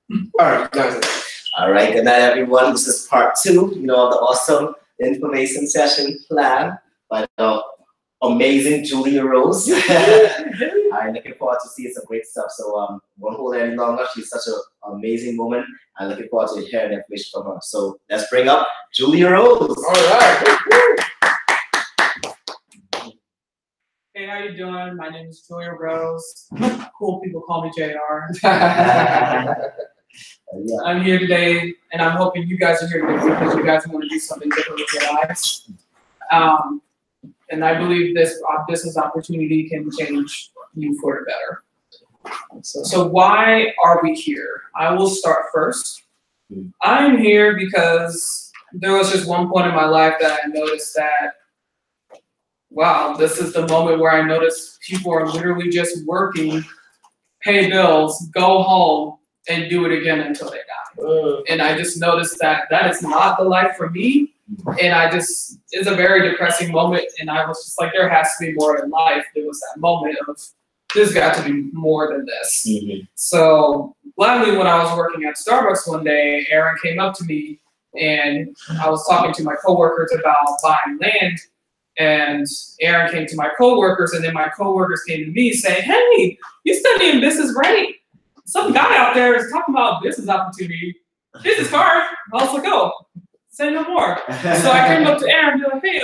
All right, good night, everyone. This is part 2, of the awesome information session plan by the amazing Julia Rose. I'm looking forward to seeing some great stuff. So won't hold her any longer. She's such an amazing woman. I'm looking forward to hearing information from her. So let's bring up Julia Rose. All right. Hey, how you doing? My name is Julia Rose. Cool people call me JR. I'm here today, and I'm hoping you guys are here today because you guys want to do something different with your lives. And I believe this business opportunity can change you for the better. So why are we here? I will start first. I'm here because there was just one point in my life that I noticed that, wow, this is the moment where I noticed people are literally just working, pay bills, go home, and do it again until they die. And I just noticed that that is not the life for me. And it's a very depressing moment. And I was just like, there has to be more in life. There was that moment of, there's got to be more than this. So gladly, when I was working at Starbucks one day, Aaron came up to me and I was talking to my coworkers about buying land. And Aaron came to my coworkers, and then my coworkers came to me saying, hey, you're studying business, right? Some guy out there is talking about business opportunity, business card. I was like, oh, say no more. So I came up to Aaron and be like, hey,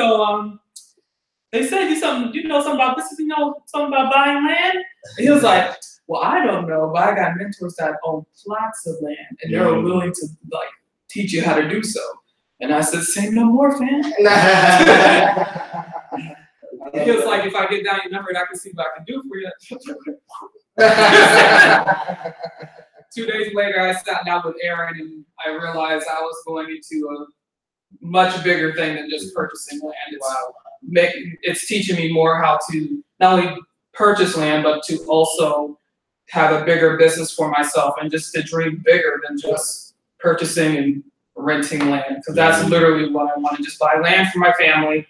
they said you know something about business, something about buying land? And he was like, well, I don't know, but I got mentors that own plots of land, and they're willing to teach you how to do so. And I said, say no more, fam. He was like, if I get down your number, I can see what I can do for you. 2 days later, I sat down with Aaron, and I realized I was going into a much bigger thing than just purchasing land. It's teaching me more how to not only purchase land, but to also have a bigger business for myself and just to dream bigger than just purchasing and renting land. Because that's literally what I want to just buy land for my family,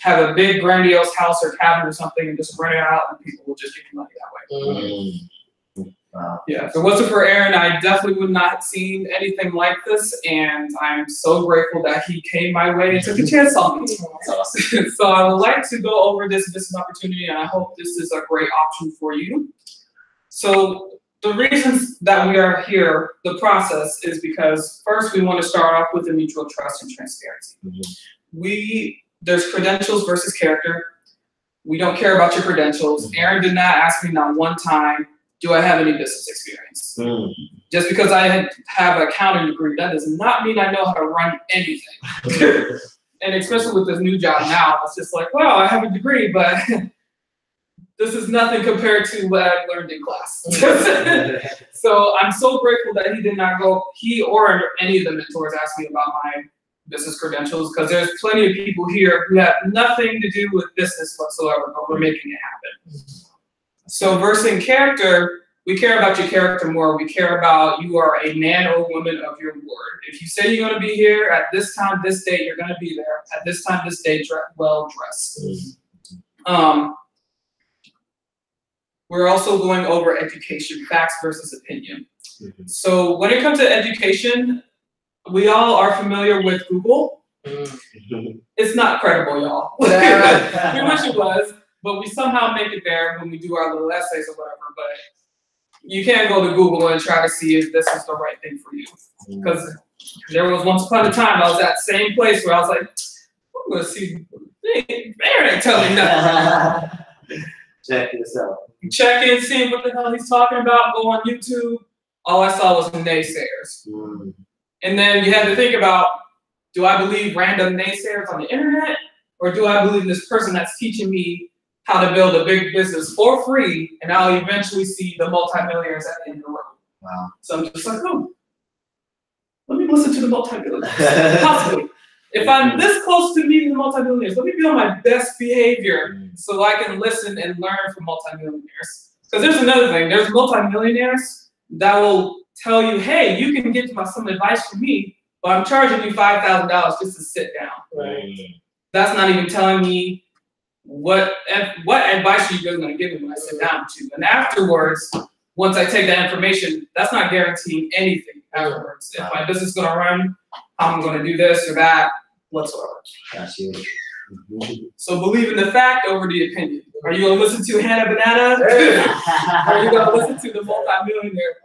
have a big grandiose house or cabin or something, and just rent it out, and people will just give me money that way. Wow. Yeah, if it wasn't for Aaron, I definitely would not have seen anything like this, and I'm so grateful that he came my way and took a chance on me. So I would like to go over this business opportunity, and I hope this is a great option for you. So the reasons that we are here, the process, is because first we want to start off with a mutual trust and transparency. There's credentials versus character. We don't care about your credentials. Aaron did not ask me not one time, do I have any business experience? Just because I have an accounting degree, that does not mean I know how to run anything. And especially with this new job now, it's just like, wow, I have a degree, but this is nothing compared to what I learned in class. So I'm so grateful that he did not he or any of the mentors asked me about my business credentials, because there's plenty of people here who have nothing to do with business whatsoever, but we're making it happen. So versus character, we care about your character more. We care about you are a man or woman of your word. If you say you're going to be here at this time, this date, you're going to be there. At this time, this day, well dressed. We're also going over education, facts versus opinion. So when it comes to education, we all are familiar with Google. It's not credible, y'all. We wish it was, but we somehow make it there when we do our little essays or whatever. But you can't go to Google and try to see if this is the right thing for you. Because there was once upon a time I was at the same place where I was like, I'm going to see, Aaron ain't telling me nothing. Check yourself. Check in, see what the hell he's talking about, go on YouTube. All I saw was naysayers. And then you had to think about, do I believe random naysayers on the internet? Or do I believe this person that's teaching me how to build a big business for free, and I'll eventually see the multimillionaires at the end of the road? Wow. So I'm just like, oh, let me listen to the multimillionaires. Possibly. If I'm this close to meeting the multimillionaires, let me be on my best behavior so I can listen and learn from multimillionaires. Because there's another thing. There's multimillionaires that will tell you, hey, you can get some advice from me, but I'm charging you $5,000 just to sit down. That's not even telling me what advice are you really going to give me when I sit down with you. And afterwards, once I take that information, that's not guaranteeing anything afterwards. If my business is gonna run, I'm gonna do this or that, whatsoever. That's you. So believe in the fact over the opinion. Are you gonna listen to Hannah Banana? Or are you gonna listen to the multi-millionaire?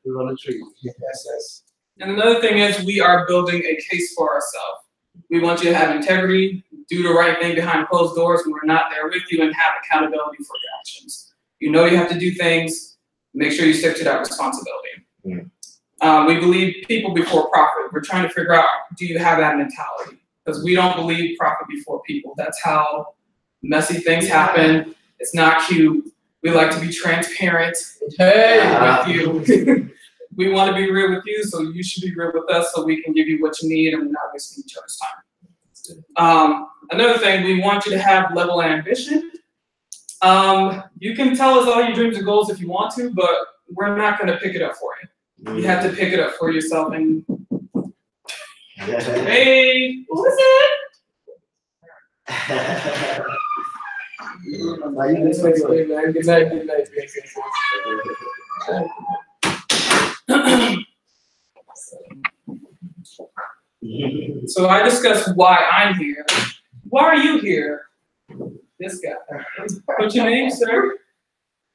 We're on the tree. Yes. And another thing is we are building a case for ourselves. We want you to have integrity, do the right thing behind closed doors when we're not there with you, and have accountability for your actions. You know you have to do things, make sure you stick to that responsibility. We believe people before profit. We're trying to figure out, do you have that mentality? Because we don't believe profit before people. That's how messy things happen. It's not cute. We like to be transparent with you. We want to be real with you, so you should be real with us so we can give you what you need and we're not wasting each other's time. Another thing, we want you to have level of ambition. You can tell us all your dreams and goals if you want to, but we're not going to pick it up for you. You have to pick it up for yourself. And hey, what is it? Good night. So I discussed why I'm here. Why are you here? This guy. What's your name, sir?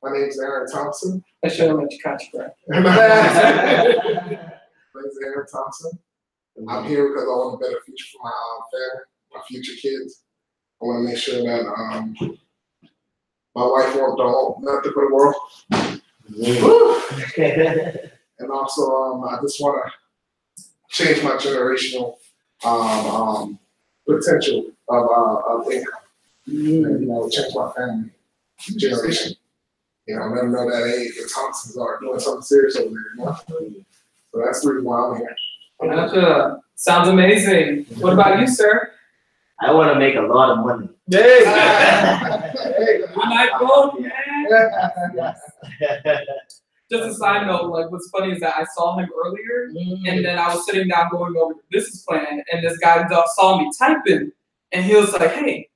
My name's Aaron Thompson. I should have let you catch your breath. My name's Aaron Thompson. I'm here because I want a better future for my family, my future kids. I want to make sure that my wife won't do nothing for the world. And also, I just want to change my generational potential of income. And, change my family generation. Let them know that, hey, the Thompsons are doing something serious over there. So that's the reason why I'm here. Gotcha. Sounds amazing. What about you, sir? I want to make a lot of money. Hey! Good night, both, man. Yes. Just a side note, like what's funny is that I saw him earlier, and then I was sitting down going over the business plan, and this guy saw me typing, and he was like, "Hey,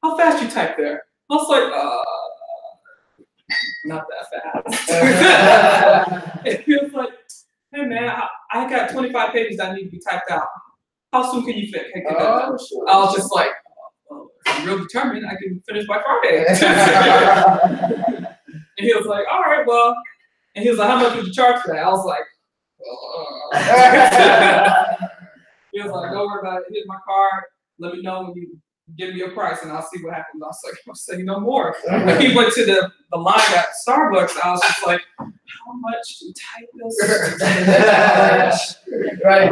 how fast you type there?" I was like, not that fast. And he was like, "Hey man, I got 25 pages that need to be typed out. How soon can you get that done?" Sure. I was just like, well, if I'm real determined, I can finish by Friday. And he was like, all right, well, and he was like, how much would you charge for that? I was like, he was like, don't worry about it. Here's my card. Let me know when you give me a price and I'll see what happens. I was like, I'll say no more. When he went to the line at Starbucks, I was just like, how much do you type this? Right.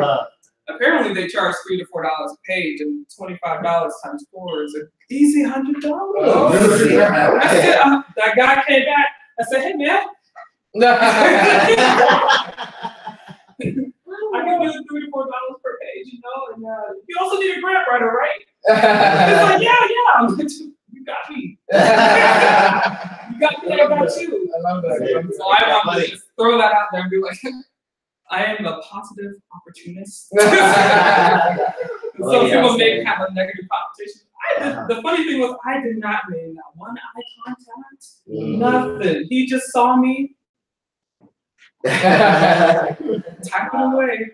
Apparently they charge $3 to $4 a page, and $25 times 4 is an easy $100. That guy came back. I said, hey man, I can do $3 to $4 per page, and you also need a grant writer, right? He's like, yeah. I'm like, you got me. You got me. I got you. I love that. So I want to just throw that out there and be like, I am a positive opportunist. Some people may have a negative connotation. The funny thing was, I did not make that one eye contact. Nothing. He just saw me typing away.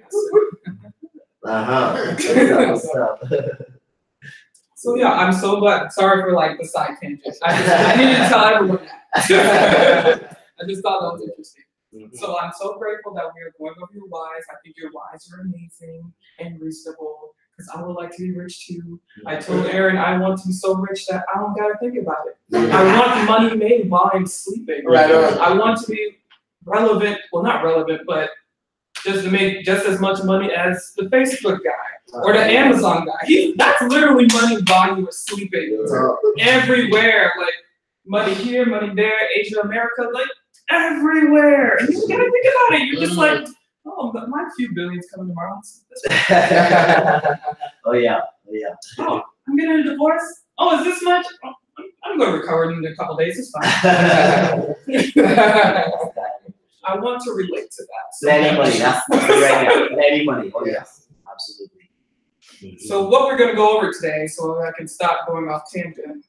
So yeah, I'm so glad. Sorry for like the side tangent. I needed to tell everyone that. I just thought that was interesting. So I'm so grateful that we are going over your whys. I think your whys are amazing and reasonable because I would like to be rich too. I told Aaron I want to be so rich that I don't gotta think about it. I want money made while I'm sleeping. Right. I want to be relevant. Well, not relevant, but just to make just as much money as the Facebook guy or the Amazon guy. That's literally money while you were sleeping. Everywhere, like money here, money there, Asia, America, like. Everywhere. And you gotta think about it. You're just like, oh, but my few billions coming tomorrow. Oh yeah. Oh, I'm getting a divorce. Oh, is this much? Oh, I'm going to recover in a couple days. It's fine. I want to relate to that. Plenty money. That's right now. Plenty money. Oh yes, absolutely. So what we're going to go over today, so I can stop going off tangent,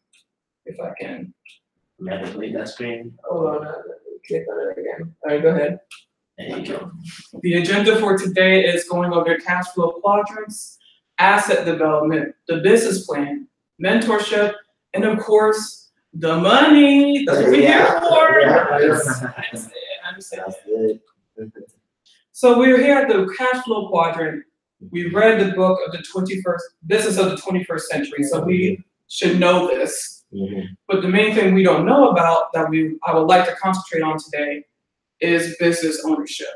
if I can. Manipulate that screen. Hold on, click on it again. All right, go ahead. There you go. The agenda for today is going over cash flow quadrants, asset development, the business plan, mentorship, and of course, the money. That's what we're here for. I understand. Sounds good. So we're here at the cash flow quadrant. We read the book of the 21st, Business of the 21st Century, so we should know this. But the main thing we don't know about that I would like to concentrate on today is business ownership.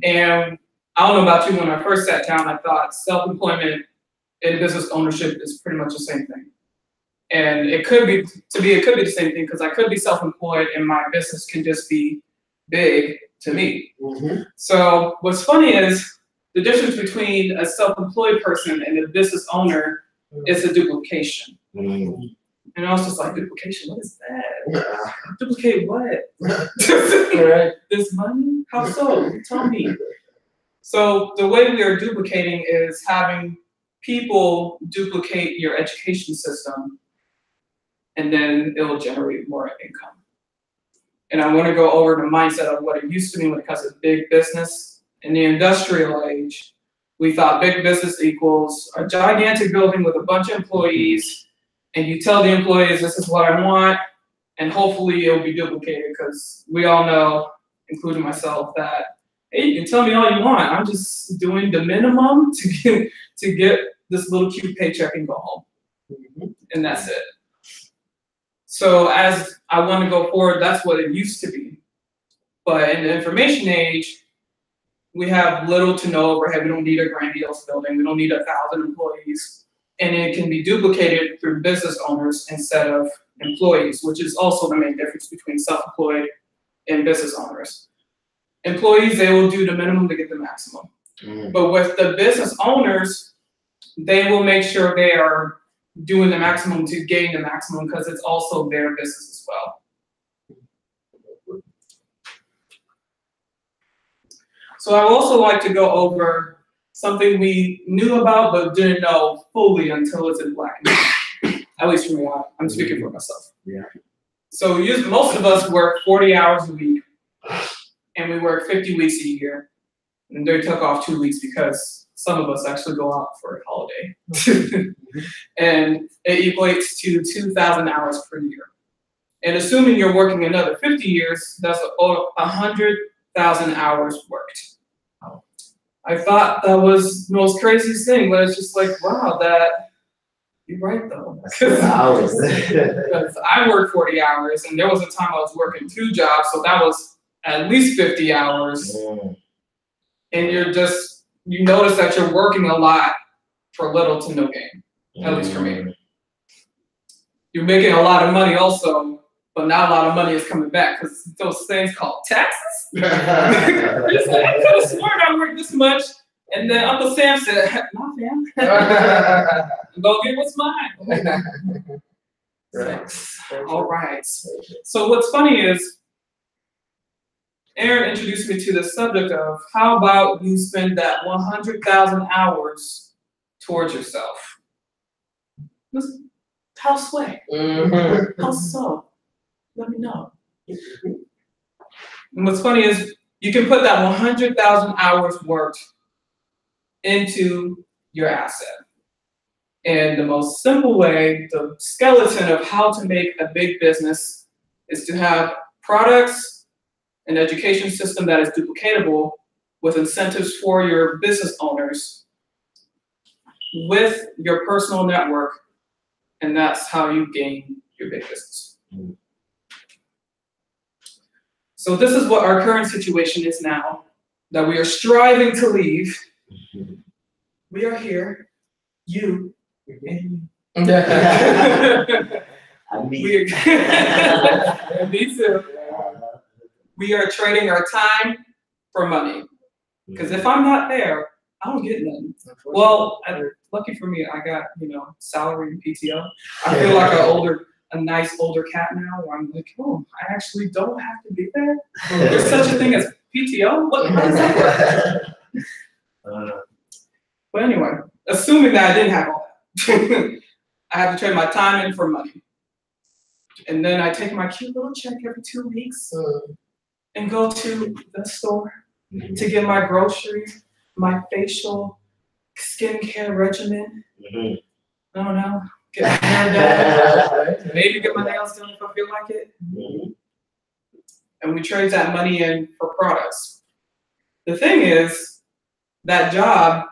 And I don't know about you, when I first sat down, I thought self-employment and business ownership is pretty much the same thing. And it could be the same thing, because I could be self-employed and my business can just be big to me. So what's funny is the difference between a self-employed person and a business owner is a duplication. And I was just like, duplication, what is that? Duplicate what? This money? How so? Tell me. So the way we are duplicating is having people duplicate your education system, and then it'll generate more income. And I want to go over the mindset of what it used to be when it comes to big business. In the industrial age, we thought big business equals a gigantic building with a bunch of employees, and you tell the employees, this is what I want, and hopefully it'll be duplicated, because we all know, including myself, that, hey, you can tell me all you want. I'm just doing the minimum to get this little cute paycheck and go home. And that's it. So as I want to go forward, that's what it used to be. But in the information age, we have little to no overhead. We don't need a grandiose building. We don't need 1,000 employees. And it can be duplicated through business owners instead of employees, which is also the main difference between self-employed and business owners. Employees, they will do the minimum to get the maximum. But with the business owners, they will make sure they are doing the maximum to gain the maximum, because it's also their business as well. So I would also like to go over something we knew about but didn't know fully until it's in black and white. At least for me, I'm speaking for myself. So most of us work 40 hours a week, and we work 50 weeks a year. And they took off 2 weeks because some of us actually go out for a holiday. And it equates to 2,000 hours per year. And assuming you're working another 50 years, that's 100,000 hours worked. I thought that was the most craziest thing, but it's just like, wow, you're right though. Because I worked 40 hours, and there was a time I was working 2 jobs, so that was at least 50 hours. And you notice that you're working a lot for little to no gain, at least for me. You're making a lot of money also, but not a lot of money is coming back, because those things called taxes. I could have sworn I worked this much, and then Uncle Sam said, "No, fam, go get what's mine." All right. So what's funny is, Aaron introduced me to the subject of how about you spend that 100,000 hours towards yourself? How sway? How so? Let me know. And what's funny is you can put that 100,000 hours worked into your asset. And the most simple way, the skeleton of how to make a big business, is to have products, an education system that is duplicatable with incentives for your business owners, with your personal network, and that's how you gain your big business. So this is what our current situation is now, that we are striving to leave. We are here, you, and me too. We are trading our time for money. Because if I'm not there, I don't get nothing. Well, lucky for me, I got, salary and PTO. I feel like a nice older cat now, where I'm like, oh, I actually don't have to be there. There's such a thing as PTO? How does that work? But anyway, assuming that I didn't have all that, I have to trade my time in for money. And then I take my cute little check every 2 weeks and go to the store to get my groceries, my facial skincare regimen. I don't know. Get my hair done. Maybe get my nails done if I feel like it. And we trade that money in for products. The thing is, that job,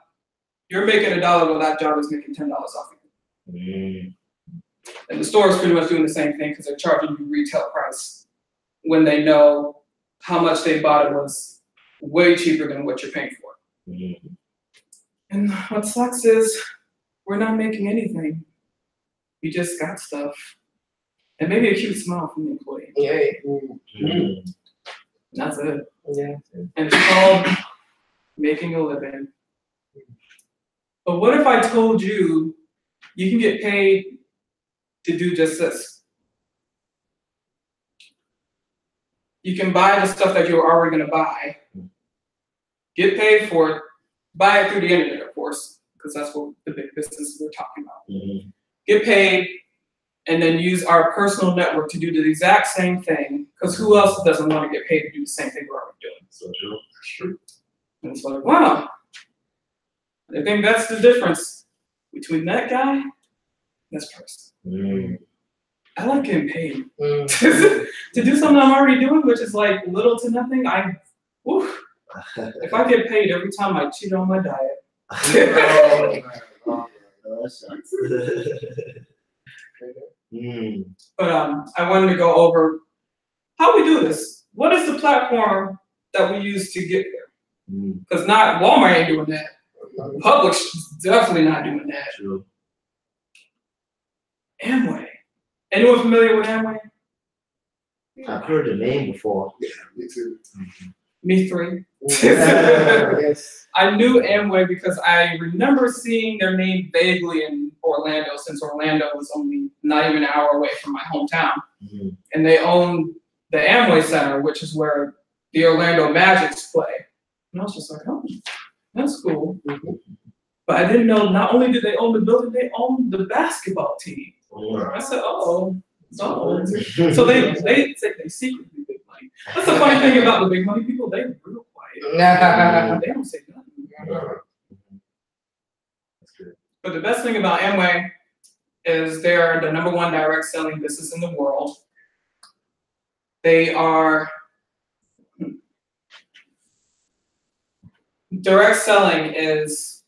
you're making $1 while that job is making $10 off of you. And the store is pretty much doing the same thing because they're charging you retail price when they know how much they bought it was way cheaper than what you're paying for. And what sucks is we're not making anything. We just got stuff. And maybe a cute smile from the employee. And that's it. And it's called making a living. But what if I told you you can get paid to do just this? You can buy the stuff that you're already going to buy, get paid for it, buy it through the internet, of course, because that's what the big businesses we're talking about. Get paid, and then use our personal network to do the exact same thing, because who else doesn't want to get paid to do the same thing we're already doing? So true. And it's like, wow. I think that's the difference between that guy and this person. I like getting paid to do something I'm already doing, which is like little to nothing. If I get paid every time I cheat on my diet. But I wanted to go over how we do this. What is the platform that we use to get there? Because not Walmart ain't doing that. Publix is definitely not doing that. True. Amway. Anyone familiar with Amway? I've heard the name before. Yeah, me too. Me three. Yes. I knew Amway because I remember seeing their name vaguely in Orlando, since Orlando was only not even an hour away from my hometown. And they own the Amway Center, which is where the Orlando Magics play. And I was just like, oh, that's cool. But I didn't know not only did they own the building, they owned the basketball team. I said, oh. So they secretly big money. That's the funny thing about the big money people, they're real quiet. They don't say nothing. That's good. But the best thing about Amway is they're the #1 direct selling business in the world. They are direct selling is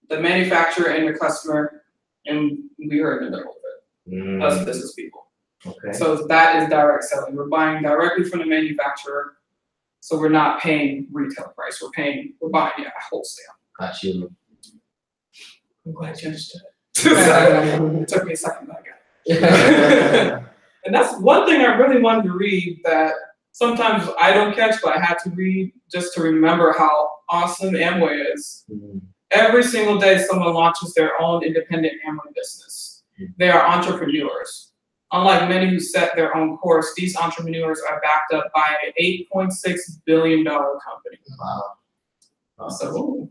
the manufacturer and the customer, and we are in the middle of it. Us business people. Okay. So that is direct selling. We're buying directly from the manufacturer, so we're not paying retail price. We're buying wholesale. Got you. I'm glad you understood. It took me a second, but I got it. And that's one thing I really wanted to read that sometimes I don't catch, but I had to read just to remember how awesome Amway is. Every single day, someone launches their own independent Amway business. They are entrepreneurs. Unlike many who set their own course, these entrepreneurs are backed up by an $8.6 billion company. Wow. So,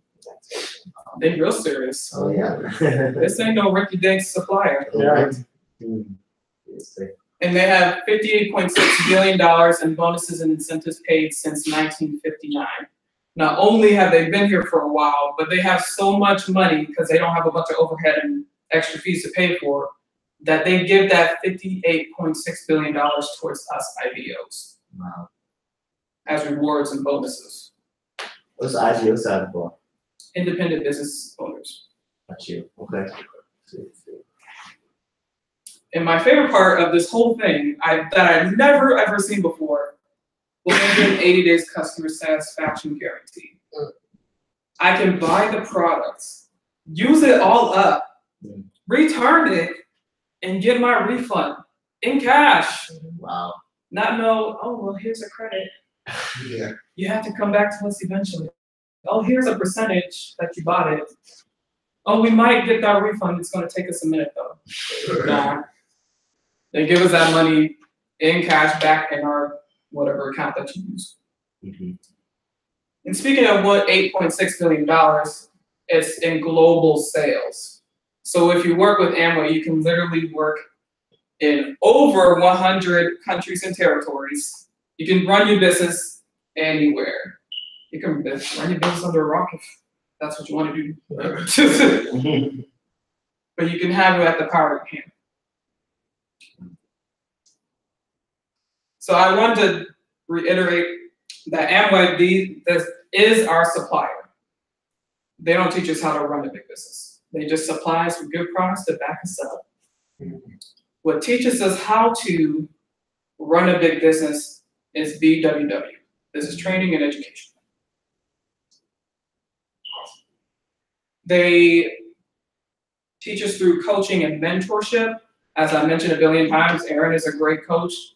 they're real serious. Oh yeah. This ain't no Ricky Danks supplier. Right. And they have $58.6 billion in bonuses and incentives paid since 1959. Not only have they been here for a while, but they have so much money because they don't have a bunch of overhead and extra fees to pay for, that they give that $58.6 billion towards us IBOs. Wow. As rewards and bonuses. What's IGO stand for? Independent business owners. Got you. Okay. And my favorite part of this whole thing that I've never ever seen before was an 80 days customer satisfaction guarantee. I can buy the products, use it all up, return it, and get my refund in cash. Wow. Not know, oh, well, here's a credit. Yeah. You have to come back to us eventually. Oh, here's a percentage that you bought it. Oh, we might get that refund. It's going to take us a minute, though. Nah. They give us that money in cash back in our whatever account that you use. And speaking of what, $8.6 billion, it's in global sales. So if you work with Amway, you can literally work in over 100 countries and territories. You can run your business anywhere. You can run your business under a rock if that's what you want to do. But you can have it at the power of your hand. So I wanted to reiterate that Amway, this is our supplier. They don't teach us how to run a big business. They just supply us with good products to back us up. What teaches us how to run a big business is BWW, Business Training and Education. They teach us through coaching and mentorship. As I mentioned a billion times, Aaron is a great coach.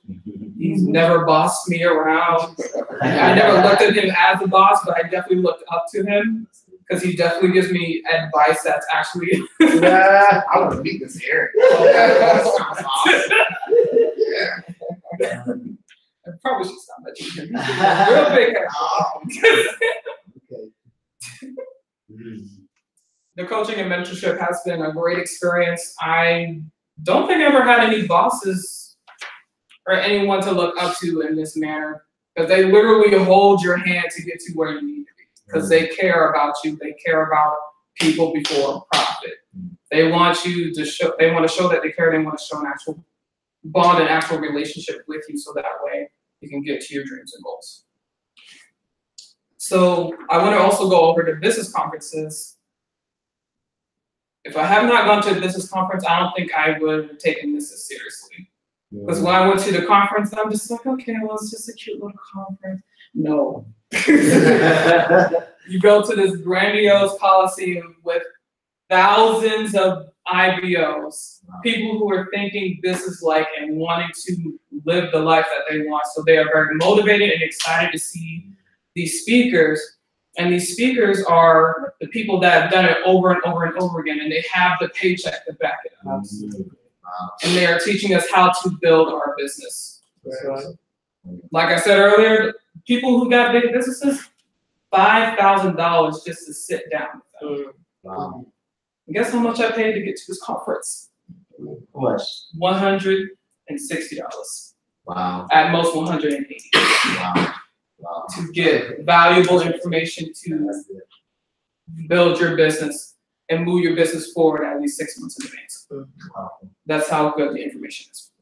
He's never bossed me around. I never looked at him as a boss, but I definitely looked up to him because he definitely gives me advice that's actually. Yeah, I want to meet this Aaron. That sounds awesome. Yeah. I probably should stop mentioning him. He's real big. The coaching and mentorship has been a great experience. I don't think I ever had any bosses or anyone to look up to in this manner, because they literally hold your hand to get to where you need to be, because they care about you. They care about people before profit. They want you to show. They want to show that they care. They want to show an actual bond, an actual relationship with you, so that way you can get to your dreams and goals. So I want to also go over to business conferences. If I have not gone to a business conference, I don't think I would have taken this as seriously. Because when I went to the conference, I'm just like, okay, well, it's just a cute little conference. No. You go to this grandiose coliseum with thousands of IBOs, people who are thinking business-like and wanting to live the life that they want. So they are very motivated and excited to see these speakers. And these speakers are the people that have done it over and over and over again, and they have the paycheck to back it up. And they are teaching us how to build our business. Like I said earlier, people who got big businesses, $5,000 just to sit down with them. Wow. And guess how much I paid to get to this conference? How much? $160. Wow. At most $180. Wow. Wow. To get valuable information to build your business and move your business forward at least 6 months in advance. Wow. That's how good the information is.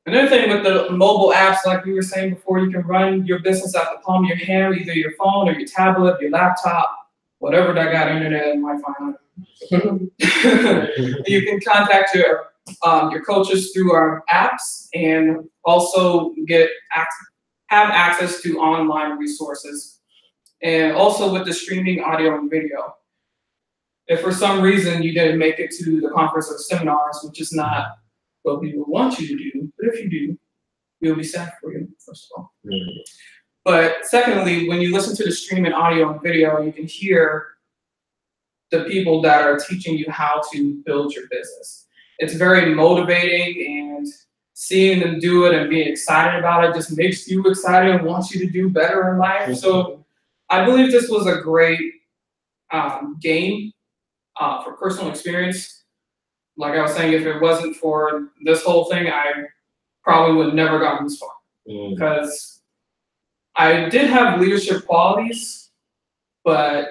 Another thing with the mobile apps, like we were saying before, you can run your business at the palm of your hand, either your phone or your tablet, your laptop, whatever that got internet and Wi-Fi on it. You can contact your coaches through our apps and also have access to online resources. And also with the streaming audio and video. If for some reason you didn't make it to the conference or seminars, which is not what we would want you to do, but if you do, we'll be sad for you, first of all. But secondly, when you listen to the streaming audio and video, you can hear the people that are teaching you how to build your business. It's very motivating, and seeing them do it and being excited about it just makes you excited and wants you to do better in life. So I believe this was a great game for personal experience. Like I was saying, if it wasn't for this whole thing, I probably would have never gotten this far. Because I did have leadership qualities, but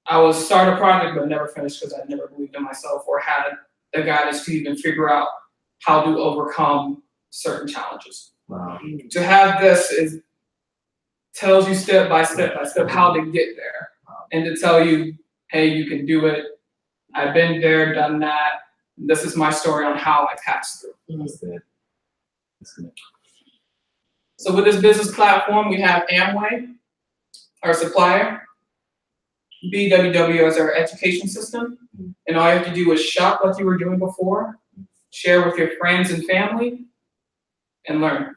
I would start a project but never finish because I never believed in myself or had the guidance to even figure out how to overcome certain challenges. Wow. To have this tells you step by step how to get there, and to tell you, hey, you can do it. I've been there, done that. This is my story on how I passed through. That's good. That's good. So with this business platform, we have Amway, our supplier, BWW as our education system, and all you have to do is shop like you were doing before, share with your friends and family, and learn.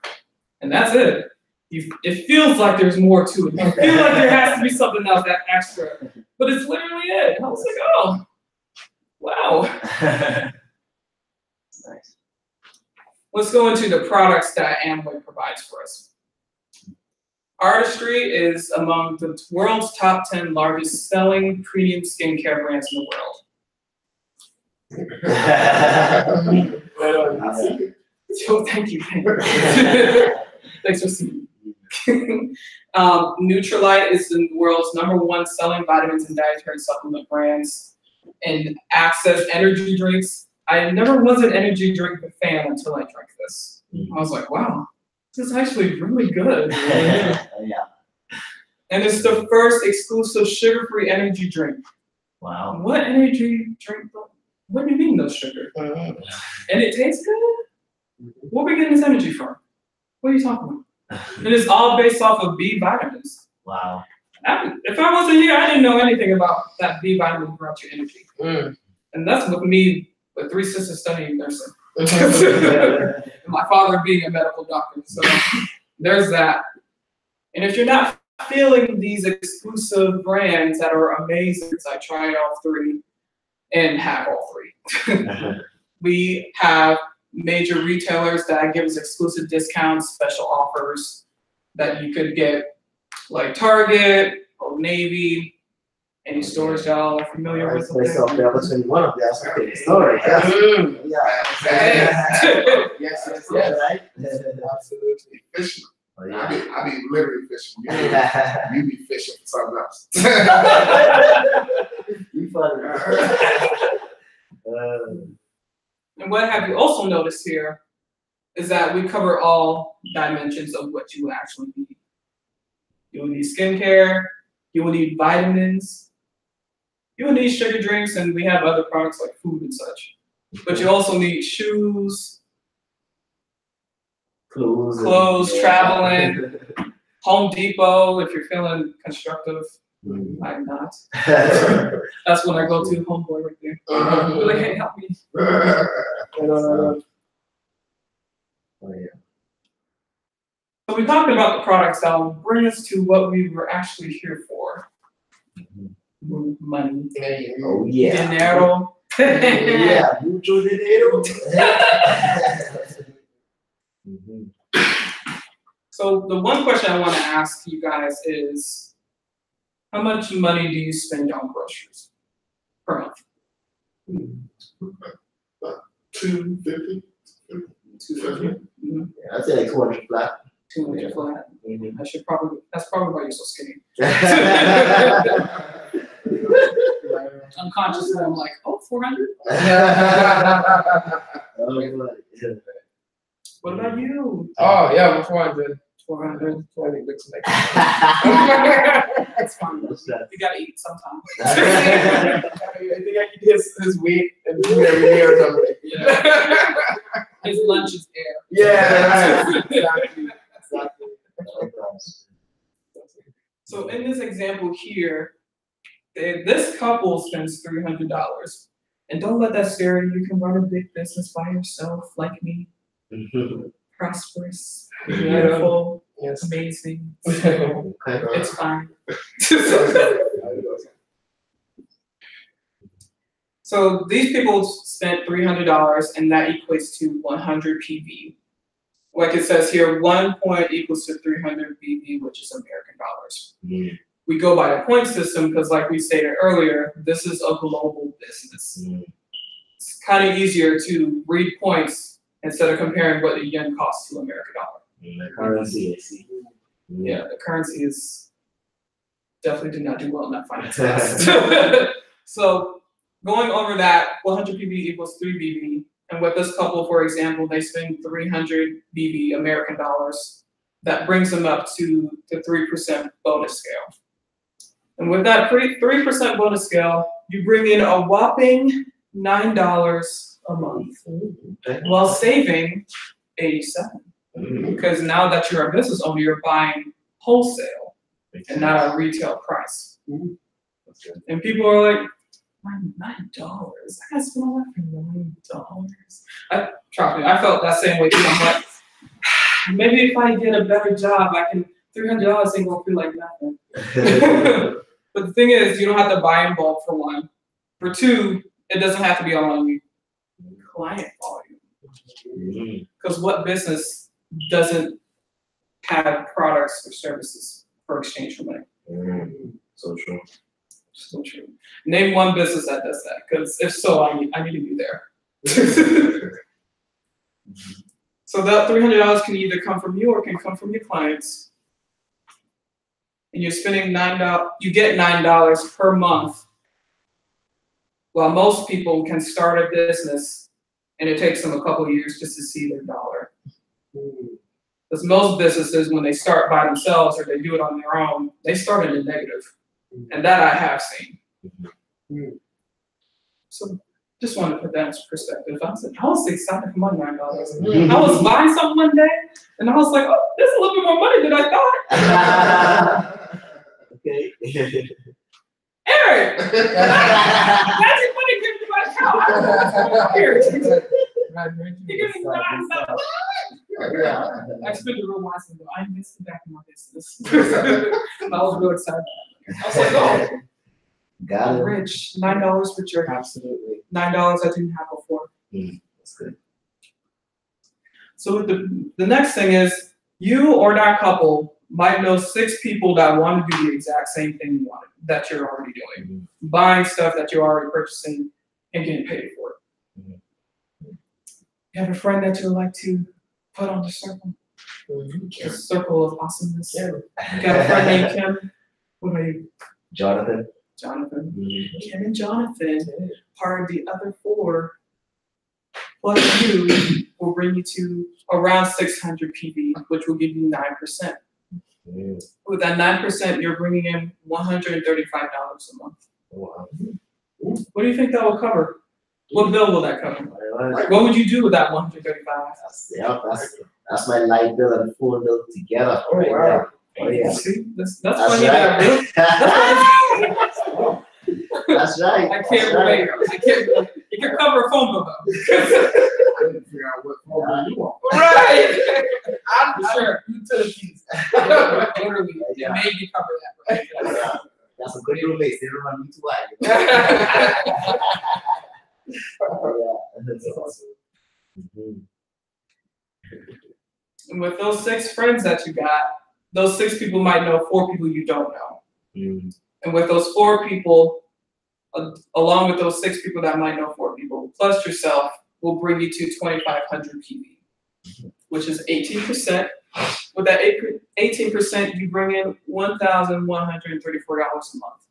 And that's it. It feels like there's more to it. You feel like there has to be something else, that extra. But it's literally it. I was like, oh, wow. Nice. Let's go into the products that Amway provides for us. Artistry is among the world's top 10 largest selling premium skincare brands in the world. So thank you. Thanks for seeing me. Nutrilite is the world's #1 selling vitamins and dietary supplement brands. And Access energy drinks. I never was an energy drink fan until I drank this. I was like, wow, this is actually really good. Yeah. And it's the first exclusive sugar-free energy drink. Wow. What energy drink? What do you mean no sugar? And it tastes good? Where are we getting this energy from? What are you talking about? And it's all based off of B vitamins. Wow. If I wasn't here, I didn't know anything about that B vitamin throughout your energy. And that's with me, with 3 sisters studying nursing. And my father being a medical doctor. So there's that. And if you're not feeling these exclusive brands that are amazing, I tried all 3 and have all 3. We have major retailers that give us exclusive discounts, special offers that you could get, like Target, Old Navy, any stores y'all are familiar with. Place off there, but 21 of that's a big story. Yeah. Yes, Right? absolutely. Fishing. Oh, yeah. I be literally fishing. You be fishing for something else. You funny. And what have you also noticed here is that we cover all dimensions of what you actually need. You will need skincare, you will need vitamins, you will need sugar drinks, and we have other products like food and such. But you also need shoes, clothes, traveling, Home Depot if you're feeling constructive. I'm not. That's when I go to Homeboy right there. They're like, hey, help me. Oh, yeah. So we talked about the products that will bring us to what we were actually here for. Money. Oh, yeah. Dinero. Yeah, mucho dinero. So the one question I want to ask you guys is, how much money do you spend on groceries per month? 250. 250. I'd say like 200 flat. 200 flat. That's probably why you're so skinny. Unconsciously, I'm like, oh, 400? What about you? Oh yeah, before I did. 400. I think looks like That's fine. You gotta eat sometime. I think I eat his weight and food every day or something. Yeah. His lunch is air. Yeah, exactly. So in this example here, this couple spends $300. And don't let that scare you. You can run a big business by yourself, like me. Prosperous, beautiful, Yes. amazing. Okay. It's fine. So these people spent $300, and that equates to 100 PV. Like it says here, 1 point equals to 300 PV, which is American dollars. We go by the point system because, like we stated earlier, this is a global business. It's kind of easier to read points instead of comparing what the yen costs to American dollar. The currency, I see. Yeah, the currency is definitely did not do well in that finance class. So going over that, 100 PV equals 3 BV. And with this couple, for example, they spend 300 BV American dollars. That brings them up to the 3% bonus scale. And with that 3% bonus scale, you bring in a whopping $9 a month while saving 87. Because now that you're a business owner, you're buying wholesale and not a retail price. And people are like, $9? I gotta spend all that for $9. Trust me, I felt that same way too. I'm like, maybe if I get a better job, I can $300 ain't gonna feel like nothing. But the thing is, you don't have to buy in bulk for one. For two, it doesn't have to be all on client volume. Because what business doesn't have products or services for exchange for money? So true. So true. Name one business that does that, because if so, I need to be there. So that $300 can either come from you or can come from your clients. And you're spending $9. You get $9 per month. While most people can start a business, and it takes them a couple of years just to see their dollar. Because most businesses, when they start by themselves or they do it on their own, they start in the negative. And that I have seen. So just wanted to put that in perspective. I was excited for my $9. I was buying something one day, and I was like, oh, this is a little bit more money than I thought. Okay. Eric! Magic money came to my account. Here. You give me $9. I spent the real wisely though. I invested back in my business. I was real excited. I was like, oh, Got it. rich. $9 for jerky. Absolutely. $9 I didn't have before. That's good. So the next thing is, you or that couple might know 6 people that want to do the exact same thing you want, that you're already doing. Buying stuff that you're already purchasing and getting paid for it. You have a friend that you'd like to put on the circle? The circle of awesomeness. You got a friend named Kim? What are you? Jonathan. Jonathan. Kim and Jonathan, part of the other 4, plus you, will bring you to around 600 PV, which will give you 9%. With that 9%, you're bringing in $135 a month. Wow. What do you think that will cover? What bill will that cover? What would you do with that 135? That's my light bill and phone bill together. Oh, right wow. there. Oh, yeah. See, that's That's funny. right. That's right. I can't relate. I can't relate. It can cover a phone bill though. I didn't figure out what phone you want. Right. I'm Sure. utilities. Literally, Yeah. it made me cover that. Right? That's a good roommates. They don't run me too wide. That's awesome. And with those 6 friends that you got, those 6 people might know 4 people you don't know. And with those 4 people, along with those 6 people that might know 4 people, plus yourself, will bring you to 2,500 PV, which is 18%. With that 18%, you bring in $1,134 a month.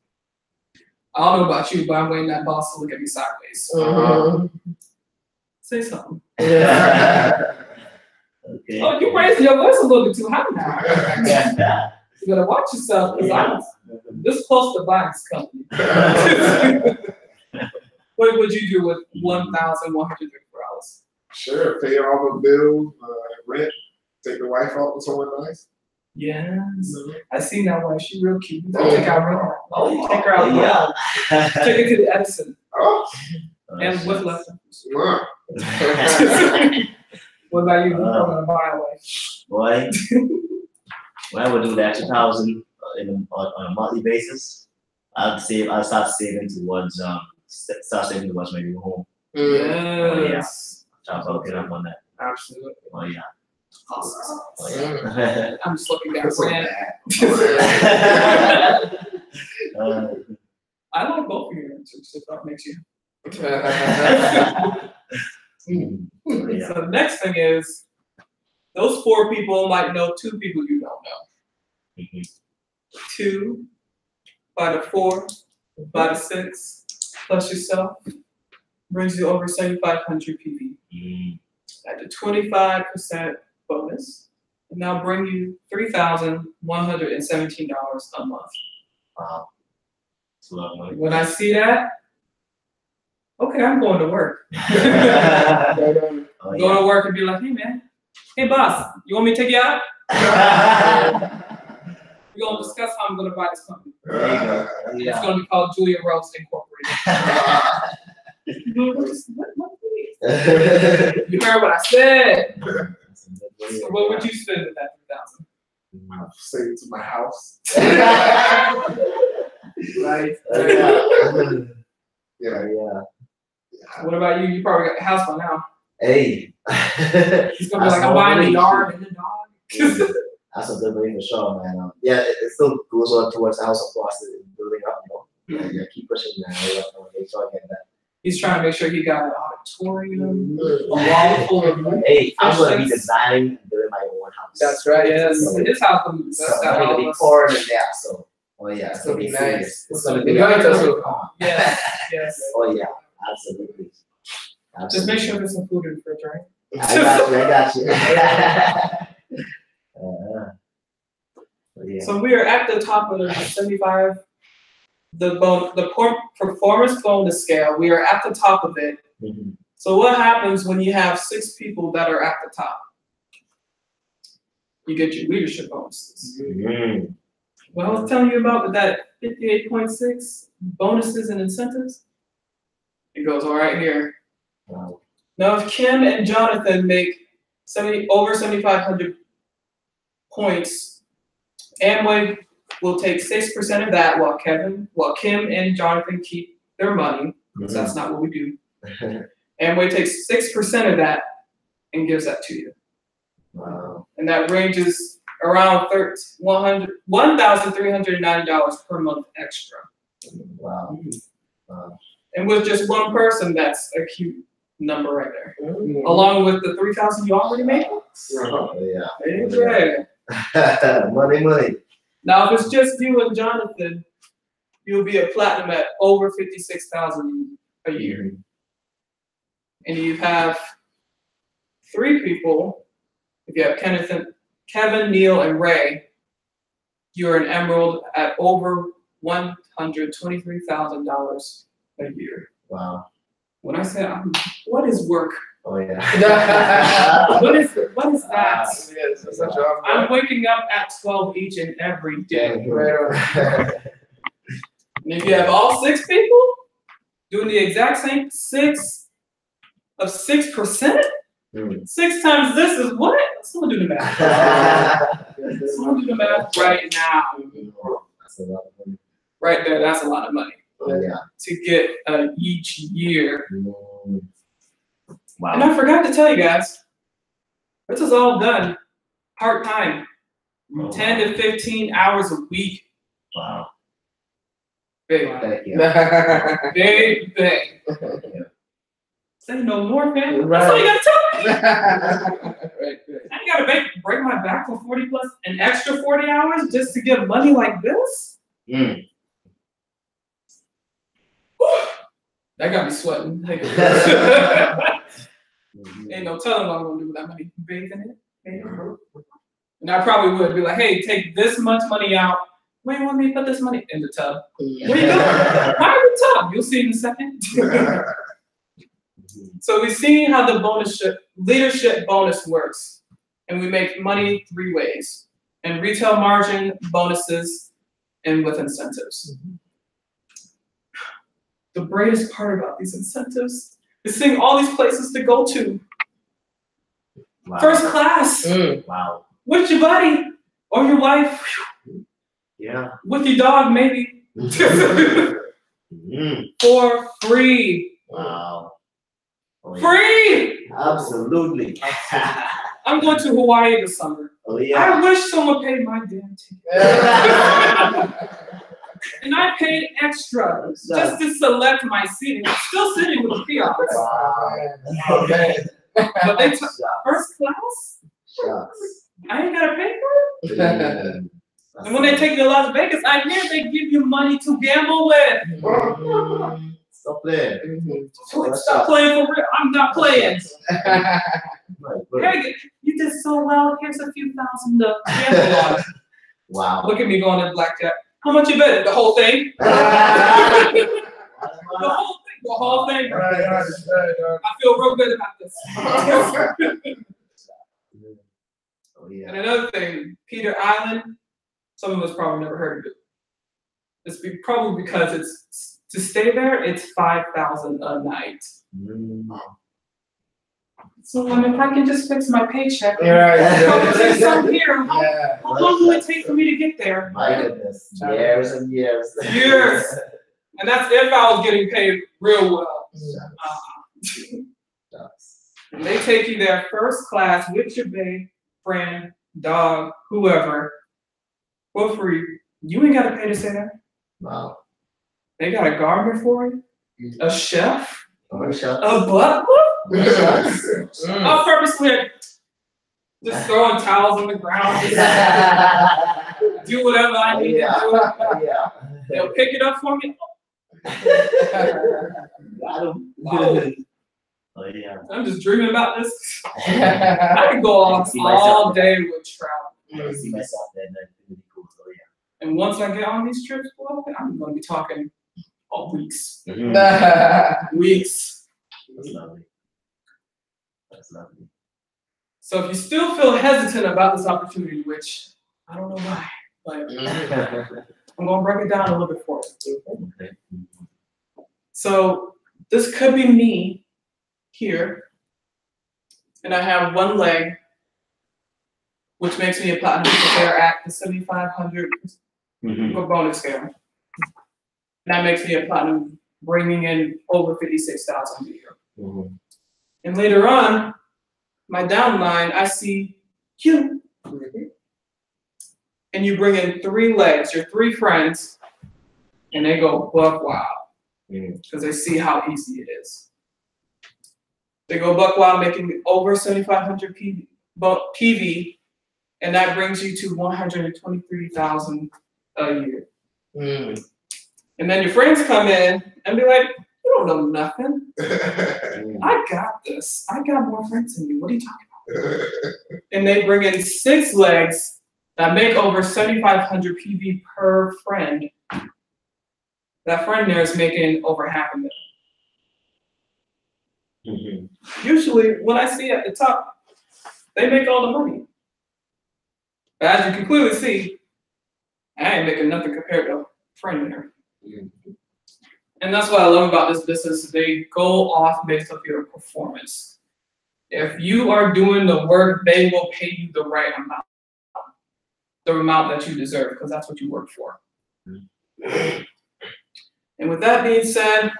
I don't know about you, but I'm waiting that boss to look at me sideways. Say something. Okay. Oh, you raised your voice a little bit too high now. You better watch yourself, because I'm this close to buying this company. What would you do with $1,134? Sure, pay all the bills, rent, take the wife out with someone nice. Yes. I seen that one. She real cute. Take her out. Oh, Take her out. yeah. Take her to the Edison. Oh, And what's left? wow. What about you? You're gonna buy away. Boy, when I would do that 2,000 on a monthly basis, I'll start saving towards my new home. Yes. Try to get up on that. Absolutely. Oh yeah. Awesome. Oh yeah. I'm just looking at That's so brand. bad. I like both of your answers, if that makes you. Oh, yeah. So the next thing is, those 4 people might know 2 people you don't know. 2 by the 4 by the 6 plus yourself brings you over 7,500 PV. At the 25% bonus, and now bring you $3,117 a month. Wow. That's a lot of money. When I see that, okay, I'm going to work. Oh, Go yeah. to work and be like, hey man, hey boss, you want me to take you out? We're gonna discuss how I'm gonna buy this company. There you go. It's Yeah. gonna be called Julia Rose Incorporated. You heard what I said. So what would you spend with that 3,000? I'll save it to my house. Right. Yeah. Yeah. What about you? You probably got a house by now. Hey. He's gonna be like, I'm buying a yard and a dog. That's a good way for sure, man. Yeah, it still goes on towards the house of course, building up, you know. Yeah, keep pushing that. Make sure I get that. He's trying to make sure he got an auditorium, a wall full of Hey, I'm gonna be Fishes. designing and doing my own house. That's right. yes, his house. So That's I'm gonna be how. pouring in there. So, oh yeah, It's gonna be nice. serious. It's gonna be Invite us over. Yes, yes. Oh yeah, absolutely. Just make sure there's some food in the fridge, right? I got you. Yeah. So we are at the top of the 75, the performance bonus scale. We are at the top of it. Mhm. So what happens when you have 6 people that are at the top? You get your leadership bonuses. Mhm. Well, I was telling you about with that 58.6 bonuses and incentives. It goes all right here. Wow. Now, if Kim and Jonathan make over 7,500 points, Amway will take 6% of that, while Kim and Jonathan keep their money. Because that's not what we do. Amway takes 6% of that and gives that to you. Wow. And that ranges around $1,390 per month extra. Wow. Wow. And with just one person, that's a cute number right there. Mm. Along with the 3,000 you already made. Oh, yeah. Hey, Money. now, if it's just you and Jonathan, you'll be a platinum at over 56,000 a year. And you have 3 people. If you have Kevin, Neil, and Ray, you're an emerald at over $123,000 a year. Wow. When I say, what is work? Oh yeah. What is that? Yes, it's a job. I'm waking up at 12 each and every day. And if you have all 6 people doing the exact same 6 of 6%, 6 times this is what? Someone do the math. Someone do the math right now. That's a lot of money. Right there, that's a lot of money Oh yeah. to get each year. Wow. And I forgot to tell you guys, this is all done part-time, 10 to 15 hours a week. Wow. Big, Thank you. big. Say no more, man. Right. That's all you gotta tell me. Right. I ain't gotta break my back for 40 plus an extra 40 hours just to get money like this. Mm. That got me sweating. Ain't no telling what I'm gonna do with that money. Bathe in it. And I probably would be like, hey, take this much money out. Where you want me to put this money? In the tub. Where you going? Why in the tub? You'll see in a second. So we see how the leadership bonus works. And we make money 3 ways. In retail margin, bonuses, and with incentives. The greatest part about these incentives is seeing all these places to go to. Wow. First class, Wow. with your buddy or your wife, Yeah. with your dog maybe, for free. Wow. Oh, yeah. Free! Absolutely. I'm going to Hawaii this summer. Oh I yeah. wish someone paid my damn ticket. And I paid extra just to select my seat. And I'm still sitting with the kiosks. Wow. But they took first class? Shucks. I ain't gotta pay for it. That's And when they take you to Las Vegas, I hear they give you money to gamble with. Stop there. Stop playing for real. I'm not playing. Right, Hey, you did so well. Here's a few thousand to gamble on. wow. Look at me going to blackjack. How much you bet? The whole thing? The whole thing. I feel real good about this. Oh yeah. And another thing, Peter Island, some of us probably never heard of it. It's probably because it's to stay there, it's $5,000 a night. So if I can just fix my paycheck, probably take some here. How long will it take for me to get there? My goodness. Years and years. Years. And that's if I was getting paid real well. And they take you there first class with your babe, friend, dog, whoever, for free. You ain't got to pay to stay there. Wow. They got a gardener for you, a chef, Oh, shucks. a butler. I'm purposely just throwing towels on the ground, just do whatever I need to do. Yeah. They'll pick it up for me. Got him. Wow. Oh yeah. I'm just dreaming about this. I could go on all day with travel. I see myself there. That's really cool. So yeah. And once I get on these trips, well, I'm going to be talking all weeks. Weeks. That's lovely. That's lovely. So if you still feel hesitant about this opportunity, which I don't know why, but I'm going to break it down a little bit for you. Okay. So this could be me here, and I have one leg, which makes me a platinum player at the 7,500 for bonus scale. And that makes me a platinum, bringing in over 56,000 a year. And later on, my downline, I see you, and you bring in 3 legs, your 3 friends, and they go buck wild because they see how easy it is. They go buck wild, making over 7,500 PV, and that brings you to 123,000 a year. And then your friends come in and be like, "You don't know nothing. I got this. I got more friends than you. What are you talking about?" And they bring in 6 legs that make over 7,500 PV per friend. That friend there is making over $500,000. Usually, when I see at the top, they make all the money. But as you can clearly see, I ain't making nothing compared to a friend there. And that's what I love about this business. They go off based off your performance. If you are doing the work, they will pay you the right amount, the amount that you deserve, because that's what you work for. And with that being said,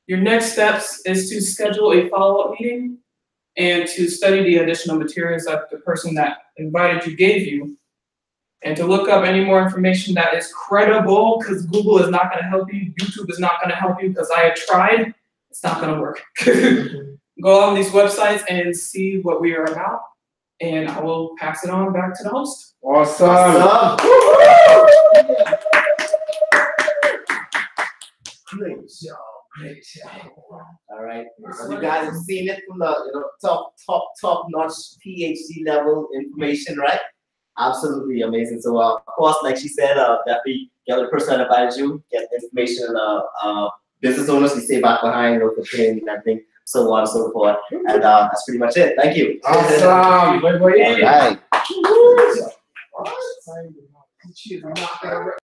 your next steps is to schedule a follow-up meeting and to study the additional materials that the person that invited you gave you, and to look up any more information that is credible, because Google is not going to help you, YouTube is not going to help you, because I have tried, it's not going to work. Go on these websites and see what we are about, and I will pass it on back to the host. Awesome. Great job. Great job. All right. So you guys have seen it from the top notch PhD level information, right? Absolutely amazing. So of course, like she said, definitely get the person that invited you, get information. Business owners, we stay back behind, for training and everything, so on and so forth. And that's pretty much it. Thank you. Awesome. All right.